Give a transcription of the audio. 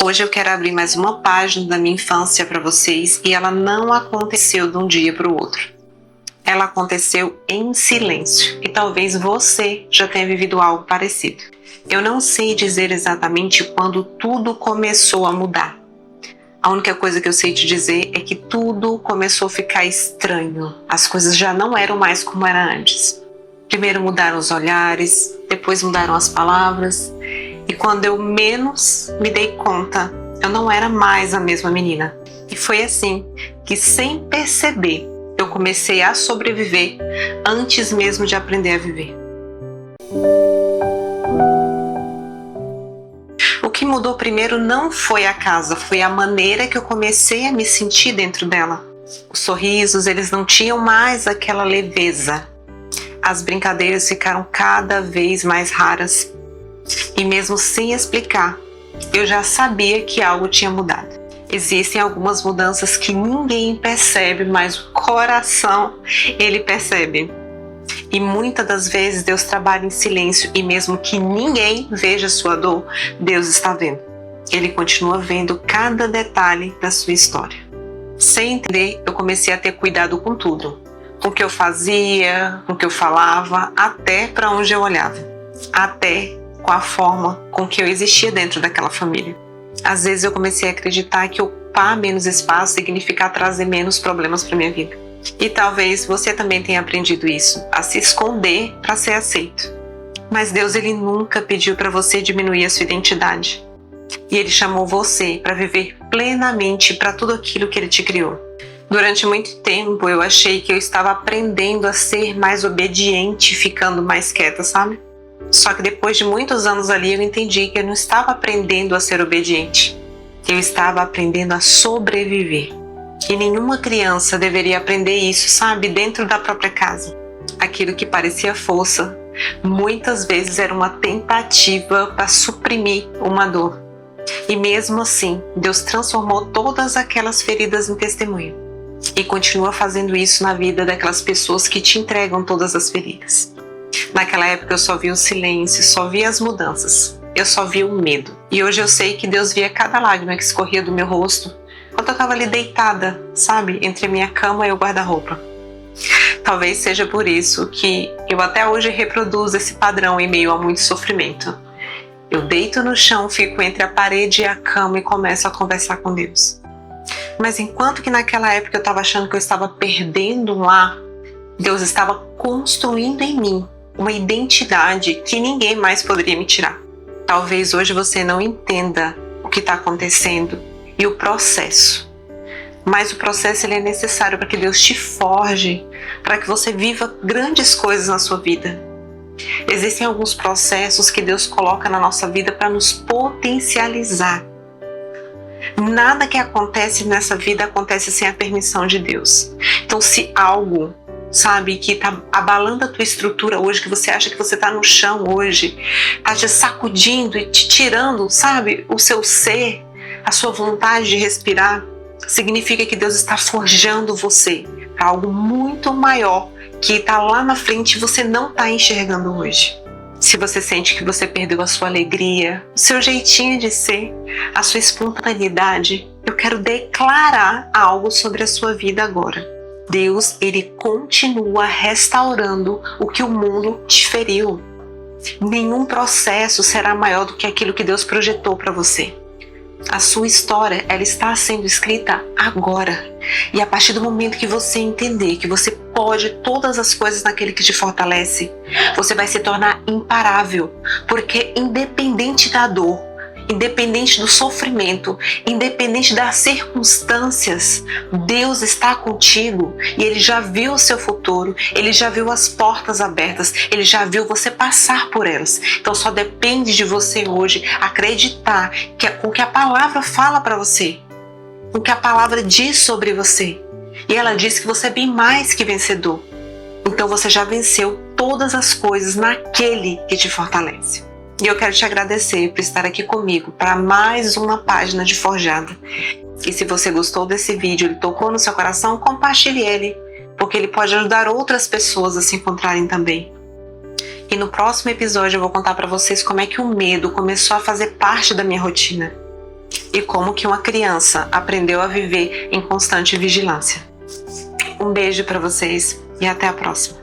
Hoje eu quero abrir mais uma página da minha infância para vocês e ela não aconteceu de um dia para o outro. Ela aconteceu em silêncio e talvez você já tenha vivido algo parecido. Eu não sei dizer exatamente quando tudo começou a mudar. A única coisa que eu sei te dizer é que tudo começou a ficar estranho. As coisas já não eram mais como era antes. Primeiro mudaram os olhares, depois mudaram as palavras. E quando eu menos me dei conta, eu não era mais a mesma menina. E foi assim que, sem perceber, eu comecei a sobreviver antes mesmo de aprender a viver. O que mudou primeiro não foi a casa, foi a maneira que eu comecei a me sentir dentro dela. Os sorrisos, eles não tinham mais aquela leveza. As brincadeiras ficaram cada vez mais raras. E mesmo sem explicar, eu já sabia que algo tinha mudado. Existem algumas mudanças que ninguém percebe, mas o coração, ele percebe. E muitas das vezes Deus trabalha em silêncio e mesmo que ninguém veja a sua dor, Deus está vendo. Ele continua vendo cada detalhe da sua história. Sem entender, eu comecei a ter cuidado com tudo. Com o que eu fazia, com o que eu falava, até para onde eu olhava. Até com a forma com que eu existia dentro daquela família. Às vezes eu comecei a acreditar que ocupar menos espaço significa trazer menos problemas para minha vida. E talvez você também tenha aprendido isso, a se esconder para ser aceito. Mas Deus, ele nunca pediu para você diminuir a sua identidade. E ele chamou você para viver plenamente para tudo aquilo que ele te criou. Durante muito tempo eu achei que eu estava aprendendo a ser mais obediente, ficando mais quieta, sabe? Só que depois de muitos anos ali eu entendi que eu não estava aprendendo a ser obediente. Eu estava aprendendo a sobreviver. E nenhuma criança deveria aprender isso, sabe? Dentro da própria casa. Aquilo que parecia força, muitas vezes era uma tentativa para suprimir uma dor. E mesmo assim, Deus transformou todas aquelas feridas em testemunho. E continua fazendo isso na vida daquelas pessoas que te entregam todas as feridas. Naquela época eu só via o silêncio, só via as mudanças. Eu só via o medo. E hoje eu sei que Deus via cada lágrima que escorria do meu rosto quando eu estava ali deitada, sabe? Entre a minha cama e o guarda-roupa. Talvez seja por isso que eu até hoje reproduzo esse padrão em meio a muito sofrimento. Eu deito no chão, fico entre a parede e a cama e começo a conversar com Deus. Mas enquanto que naquela época eu estava achando que eu estava perdendo um lar, Deus estava construindo em mim uma identidade que ninguém mais poderia me tirar. Talvez hoje você não entenda o que está acontecendo e o processo. Mas o processo ele é necessário para que Deus te forje, para que você viva grandes coisas na sua vida. Existem alguns processos que Deus coloca na nossa vida para nos potencializar. Nada que acontece nessa vida acontece sem a permissão de Deus. Então, se algo, sabe, que está abalando a tua estrutura hoje, que você acha que você está no chão hoje, está te sacudindo e te tirando, sabe, o seu ser, a sua vontade de respirar, significa que Deus está forjando você para algo muito maior que está lá na frente e você não está enxergando hoje. Se você sente que você perdeu a sua alegria, o seu jeitinho de ser, a sua espontaneidade, eu quero declarar algo sobre a sua vida agora. Deus, ele continua restaurando o que o mundo te feriu. Nenhum processo será maior do que aquilo que Deus projetou para você. A sua história, ela está sendo escrita agora. E a partir do momento que você entender que você pode todas as coisas naquele que te fortalece, você vai se tornar imparável. Porque independente da dor, independente do sofrimento, independente das circunstâncias, Deus está contigo e Ele já viu o seu futuro, Ele já viu as portas abertas, Ele já viu você passar por elas. Então só depende de você hoje acreditar com o que a palavra fala para você, com o que a palavra diz sobre você. E ela diz que você é bem mais que vencedor. Então você já venceu todas as coisas naquele que te fortalece. E eu quero te agradecer por estar aqui comigo para mais uma página de Forjada. E se você gostou desse vídeo, ele tocou no seu coração, compartilhe ele, porque ele pode ajudar outras pessoas a se encontrarem também. E no próximo episódio eu vou contar para vocês como é que o medo começou a fazer parte da minha rotina. e como que uma criança aprendeu a viver em constante vigilância. Um beijo para vocês e até a próxima.